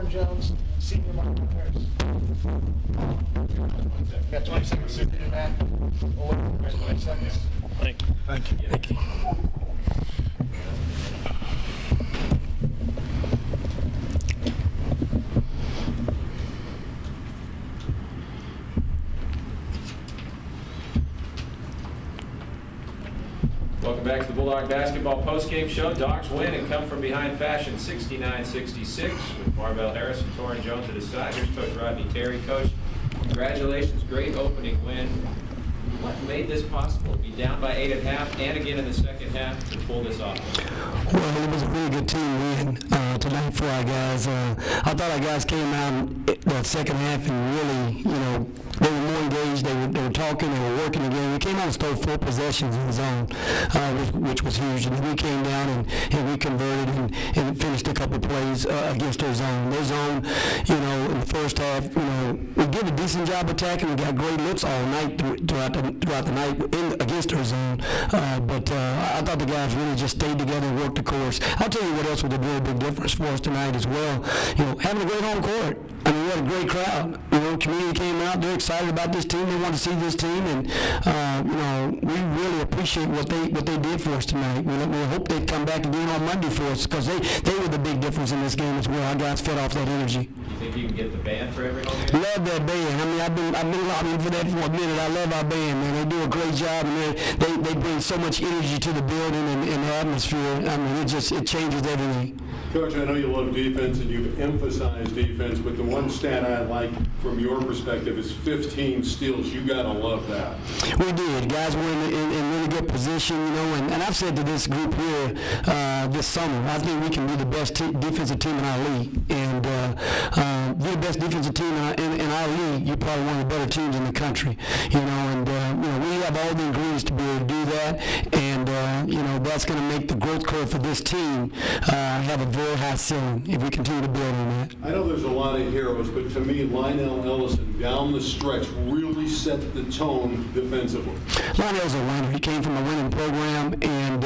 Torren Jones, senior Marvelle Harris. Got 20 seconds to do that. 20 seconds. Thank you. Thank you. Thank you. Welcome back to the Bulldog Basketball Postgame Show. Dogs win and come from behind fashion 69-66 with Marvelle Harris and Torren Jones at his side. Here's Coach Rodney Terry. Coach, congratulations. Great opening win. What made this possible? Be down by 8 at half and again in the second half to pull this off? Well, it was a really good team win tonight for our guys. I thought our guys came out in the second half and really, they were more engaged. They were talking. They were working again. We came out and stole 4 possessions in the zone, which was huge. And then we came down and we converted and finished a couple plays against their zone. Their zone, in the first half, we did a decent job attacking. We got great looks all night throughout the night against their zone. But I thought the guys really just stayed together and worked the course. I'll tell you what else was a very big difference for us tonight as well. Having a great home court. I mean, we had a great crowd. Community came out. They're excited about this team. They want to see this team, and we really appreciate what they did for us tonight. We hope they come back again on Monday for us because they were the big difference in this game as well. Our guys fed off that energy. You think you can get the band for every home game? Love that band. I mean, I've been lobbying for that for a minute. I love our band, man. They do a great job, and they bring so much energy to the building and the atmosphere. I mean, it changes everything. Coach, I know you love defense and you've emphasized defense, but the one stat I like from your perspective is 15 steals. You got to love that. We did. Guys were in really good position, and I've said to this group here this summer, I think we can be the best defensive team in our league. And be the best defensive team in our league, you're probably one of the better teams in the country. And we have all the ingredients to be able to do that. And, that's going to make the growth curve for this team have a very high ceiling if we continue to build on that. I know there's a lot of heroes, but to me, Lionel Ellison down the stretch really set the tone defensively. Lionel's a winner. He came from a winning program, and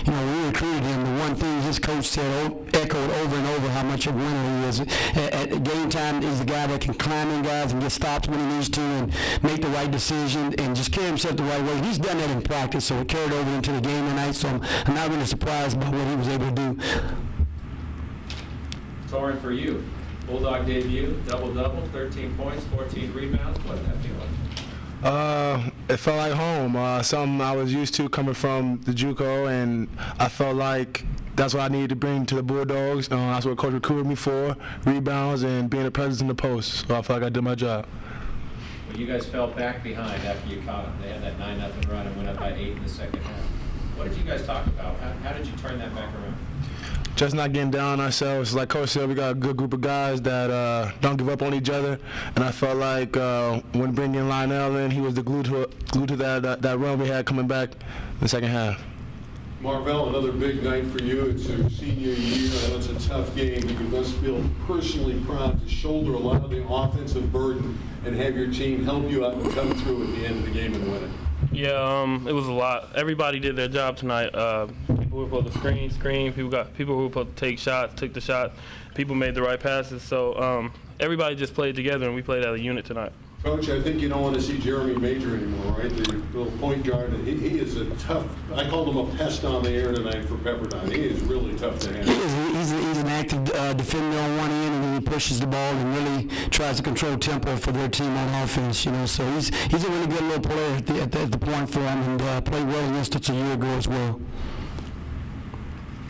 we recruited him. The one thing his coach said, echoed over and over, how much of a winner he is. At game time, he's a guy that can climb in guys and get stops when he needs to, and make the right decision, and just carry himself the right way. He's done that in practice, so it carried over into the game tonight. So I'm not really surprised by what he was able to do. Torren, for you, Bulldog debut, double-double, 13 points, 14 rebounds. What did that feel like? It felt like home, something I was used to coming from the JUCO, and I felt like that's what I needed to bring to the Bulldogs. That's what Coach recruited me for, rebounds and being a presence in the post. So I felt like I did my job. Well, you guys fell back behind after you caught them. They had that 9-0 run and went up by 8 in the second half. What did you guys talk about? How did you turn that back around? Just not getting down on ourselves. Like Coach said, we got a good group of guys that don't give up on each other. And I felt like when bringing Lionel in, he was the glue to that run we had coming back in the second half. Marvelle, another big night for you. It's your senior year. I know it's a tough game, but you must feel personally proud to shoulder a lot of the offensive burden and have your team help you out and come through at the end of the game and win it. Yeah, it was a lot. Everybody did their job tonight. People who were supposed to screen. People who were supposed to take shots, took the shots. People made the right passes. So everybody just played together, and we played as a unit tonight. Coach, I think you don't want to see Jeremy Major anymore, right? The little point guard. He is a tough. I called him a pest on the air tonight for Pepperdine. He is really tough to handle. He's an active defender on one end, and then he pushes the ball and really tries to control tempo for their team on offense. So he's a really good little player at the point for him, and played well against us a year ago as well.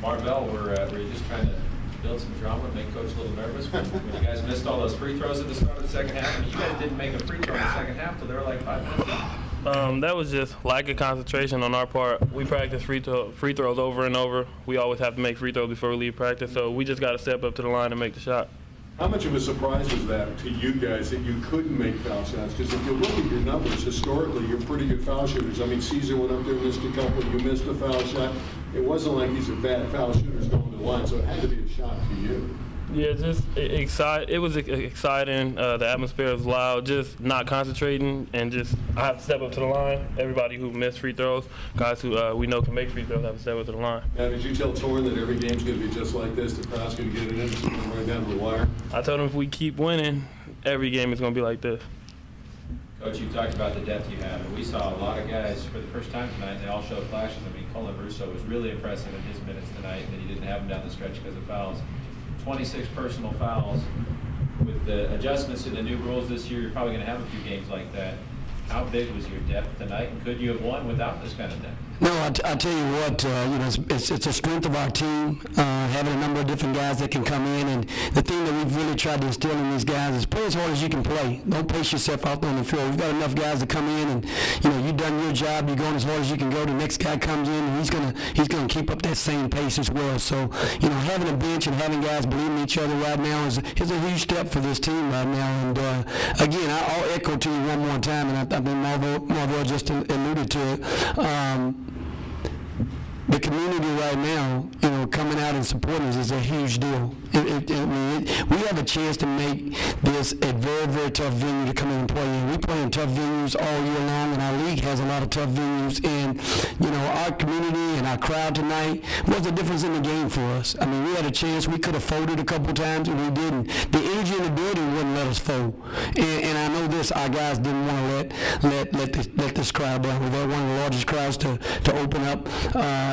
Marvelle, were you just trying to build some drama, make Coach a little nervous when you guys missed all those free throws at the start of the second half? I mean, you guys didn't make a free throw in the second half till there were like 5 minutes left. That was just lack of concentration on our part. We practice free throws over and over. We always have to make free throws before we leave practice, so we just got to step up to the line and make the shot. How much of a surprise was that to you guys that you couldn't make foul shots? Because if you look at your numbers, historically, you're pretty good foul shooters. I mean, Caesar went up there and missed a couple. You missed a foul shot. It wasn't like these are bad foul shooters going to the line, so it had to be a shot to you. Yeah, just excited. It was exciting. The atmosphere was loud. Just not concentrating, and just I have to step up to the line. Everybody who missed free throws, guys who we know can make free throws, have to step up to the line. Now, did you tell Torren that every game's going to be just like this? The crowd's going to get it in, it's going to run down to the wire. I told him if we keep winning, every game is going to be like this. Coach, you talked about the depth you have, and we saw a lot of guys for the first time tonight, and they all showed flashes. I mean, Colin Russo was really impressive in his minutes tonight, and then he didn't have him down the stretch because of fouls. 26 personal fouls. With the adjustments to the new rules this year, you're probably going to have a few games like that. How big was your depth tonight, and could you have won without this kind of depth? No, I tell you what, it's a strength of our team, having a number of different guys that can come in, and the thing that we've really tried to instill in these guys is play as hard as you can play. Don't pace yourself out there on the field. We've got enough guys to come in, and you've done your job. You're going as hard as you can go. The next guy comes in, and he's gonna keep up that same pace as well. So, having a bench and having guys believe in each other right now is a huge step for this team right now. And again, I'll echo to you one more time, and I think Marvelle just alluded to it. The community right now, coming out and supporting us is a huge deal. We have a chance to make this a very, very tough venue to come in and play in. We play in tough venues all year long, and our league has a lot of tough venues. And, our community and our crowd tonight was the difference in the game for us. I mean, we had a chance. We could have folded a couple times, and we didn't. The energy in the building wouldn't let us fold. And I know this, our guys didn't want to let this crowd down. We've had one of the largest crowds to open up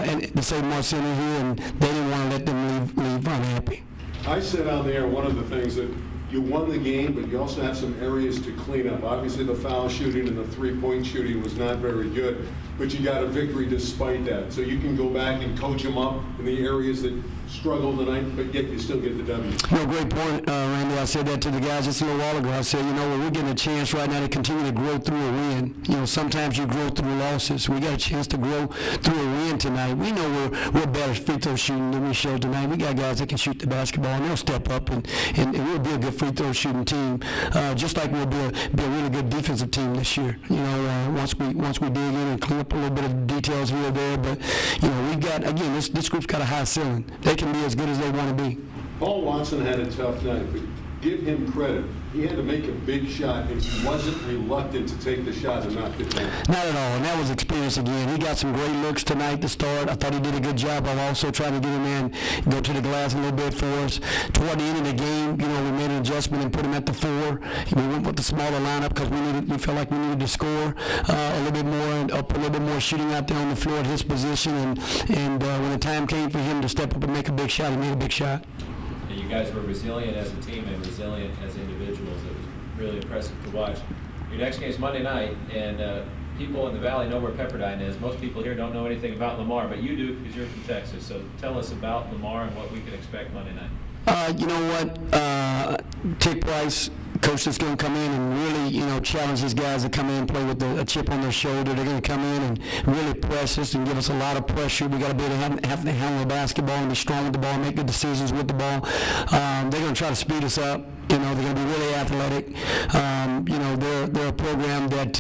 and the St. Mark Center here, and they didn't want to let them leave unhappy. I said on there, one of the things that you won the game, but you also have some areas to clean up. Obviously, the foul shooting and the three-point shooting was not very good, but you got a victory despite that. So you can go back and coach them up in the areas that struggled tonight, but yet you still get the W. No, great point, Randy. I said that to the guys just a little while ago. I said, we're getting a chance right now to continue to grow through a win. Sometimes you grow through losses. We got a chance to grow through a win tonight. We know we're better free throw shooting than we showed tonight. We got guys that can shoot the basketball, and they'll step up, and we'll be a good free throw shooting team, just like we'll be a really good defensive team this year. Once we dig in and clean up a little bit of details here or there, but we've got, again, this group's got a high ceiling. They can be as good as they want to be. Paul Watson had a tough night, but give him credit. He had to make a big shot, and he wasn't reluctant to take the shot and knock it down. Not at all, and that was experience again. He got some great looks tonight to start. I thought he did a good job of also trying to get him in, go to the glass a little bit for us. Toward the end of the game, we made an adjustment and put him at the 4. We went with the smaller lineup because we felt like we needed to score a little bit more and put a little bit more shooting out there on the floor at his position. And when the time came for him to step up and make a big shot, he made a big shot. You guys were resilient as a team and resilient as individuals. It was really impressive to watch. Your next game is Monday night, and people in the Valley know where Pepperdine is. Most people here don't know anything about Lamar, but you do because you're from Texas. So tell us about Lamar and what we can expect Monday night. You know what? Tick Price, coach that's going to come in and really, challenge these guys to come in and play with a chip on their shoulder. They're going to come in and really press us and give us a lot of pressure. We got to be able to have to handle the basketball and be strong with the ball, make good decisions with the ball. They're going to try to speed us up. They're going to be really athletic. They're a program that,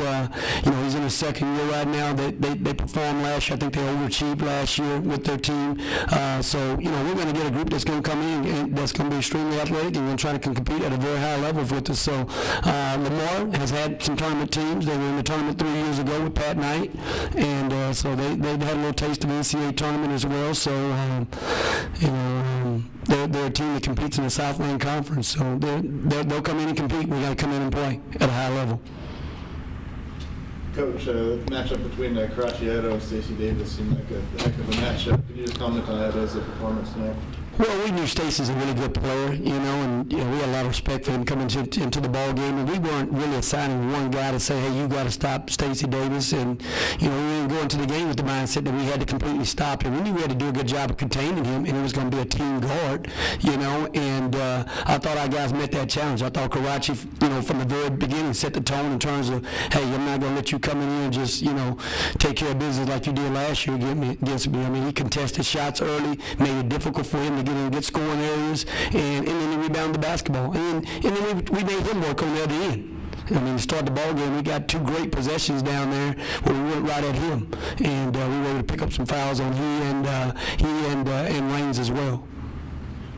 he's in his second year right now. They performed last year. I think they overachieved last year with their team. So, we're going to get a group that's going to come in and that's going to be extremely athletic and going to try to compete at a very high level with us. So, Lamar has had some tournament teams. They were in the tournament 3 years ago with Pat Knight, and so they had a little taste of the NCAA tournament as well. So, they're a team that competes in the Southland Conference. So they'll come in and compete. We got to come in and play at a high level. Coach, matchup between Karachi Edo and Stacey Davis seemed like a heck of a matchup. Could you just comment on Edo's performance tonight? Well, we knew Stacey's a really good player, and we had a lot of respect for him coming into the ball game, and we weren't really assigning one guy to say, hey, you got to stop Stacey Davis, and we didn't go into the game with the mindset that we had to completely stop him. We knew we had to do a good job of containing him, and it was going to be a team guard, and I thought our guys met that challenge. I thought Karachi, from the very beginning set the tone in terms of, hey, I'm not going to let you come in here and just, take care of business like you did last year against me. I mean, he contested shots early, made it difficult for him to get in and get scoring areas, and then he rebounded the basketball. And then we made him work on the other end. I mean, to start the ball game, we got 2 great possessions down there where we went right at him, and we were able to pick up some fouls on he and Raines as well.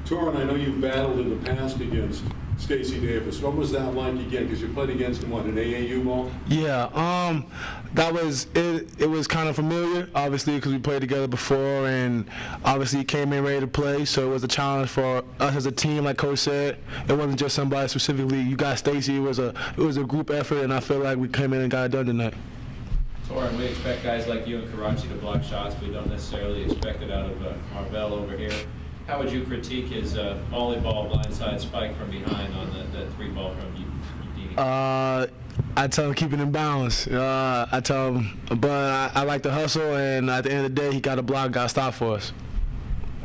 Torren, I know you've battled in the past against Stacey Davis. What was that like again? Because you played against him, what, in AAU ball? Yeah, that was it. It was kind of familiar, obviously, because we played together before, and obviously he came in ready to play. So it was a challenge for us as a team, like Coach said. It wasn't just somebody specifically. You got Stacey. It was a group effort, and I feel like we came in and got it done tonight. Torren, we expect guys like you and Karachi to block shots. We don't necessarily expect it out of Marvelle over here. How would you critique his volleyball blindside spike from behind on the three ball from Udini? I tell him keep it in balance. I tell him, but I like to hustle, and at the end of the day, he got a block, got a stop for us.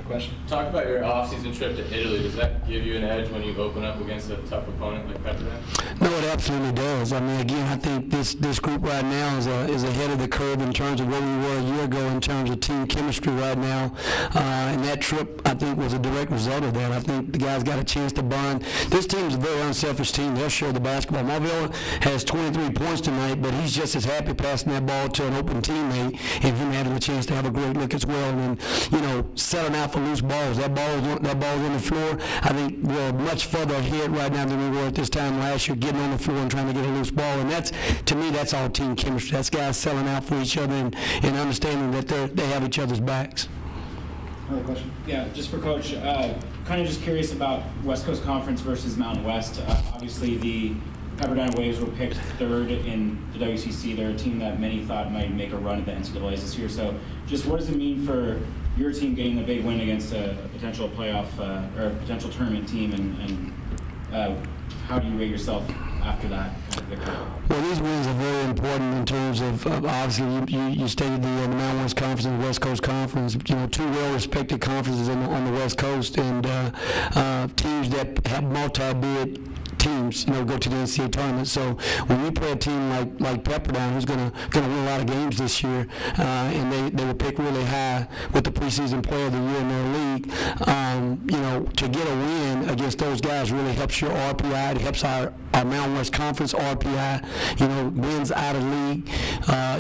Question? Talk about your off-season trip to Italy. Does that give you an edge when you open up against a tough opponent like Pepperdine? No, it absolutely does. I mean, again, I think this group right now is ahead of the curve in terms of where we were a year ago in terms of team chemistry right now. And that trip, I think, was a direct result of that. I think the guys got a chance to bond. This team is a very unselfish team. They'll share the basketball. Marvelle has 23 points tonight, but he's just as happy passing that ball to an open teammate and him having a chance to have a great look as well. And, you know, settling out for loose balls. That ball's on the floor. I think we're much further ahead right now than we were at this time last year, getting on the floor and trying to get a loose ball. And that's, to me, that's all team chemistry. That's guys selling out for each other and understanding that they have each other's backs. Another question? Yeah, just for Coach, kind of just curious about West Coast Conference versus Mountain West. Obviously, the Pepperdine Waves were picked third in the WCC. They're a team that many thought might make a run at the NCAAs this year. So just what does it mean for your team getting the big win against a potential playoff or a potential tournament team, and how do you rate yourself after that kind of victory? Well, these wins are very important in terms of obviously you stated the Mountain West Conference and the West Coast Conference. You know, two well-respected conferences on the West Coast, and teams that have multi-bid teams, you know, go to the NCAA tournament. So when you play a team like Pepperdine, who's going to win a lot of games this year, and they were picked really high with the preseason player of the year in their league, you know, to get a win against those guys really helps your RPI. It helps our Mountain West Conference RPI. You know, wins out of league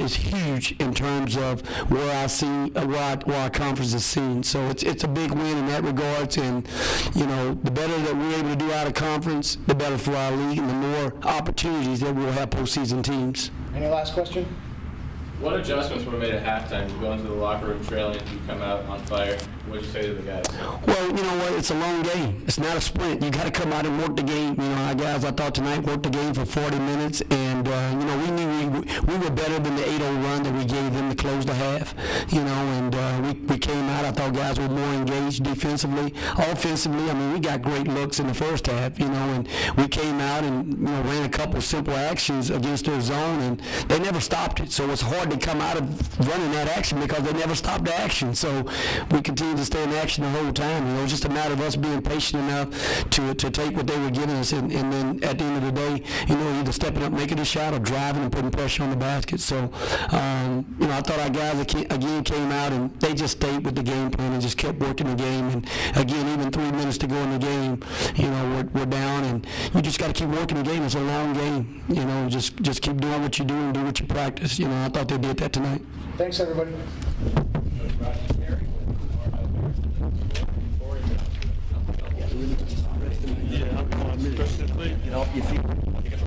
is huge in terms of where our conference is seen. So it's a big win in that regards, and you know, the better that we're able to do out of conference, the better for our league and the more opportunities that we'll have postseason teams. Any last question? What adjustments were made at halftime? You go into the locker room trailing, you come out on fire. What did you say to the guys? Well, you know what? It's a long game. It's not a sprint. You got to come out and work the game. You know, our guys, I thought tonight, worked the game for 40 minutes, and you know, we knew we were better than the 8-0 run that we gave them to close the half. You know, and we came out. I thought guys were more engaged defensively, offensively. I mean, we got great looks in the first half. You know, and we came out and you know ran a couple of simple actions against their zone, and they never stopped it. So it's hard to come out of running that action because they never stopped the action. So we continued to stay in action the whole time. You know, it was just a matter of us being patient enough to take what they were giving us, and then at the end of the day, you know, either stepping up, making a shot, or driving and putting pressure on the basket. So, you know, I thought our guys again came out and they just stayed with the game plan and just kept working the game. And again, even 3 minutes to go in the game, you know, we're down, and you just got to keep working the game. It's a long game. You know, just keep doing what you do and do what you practice. You know, I thought they did that tonight. Thanks, everybody. Coach Rodney Terry with Marvelle Harris and Torren Jones. Yeah, I'm going to get off your feet.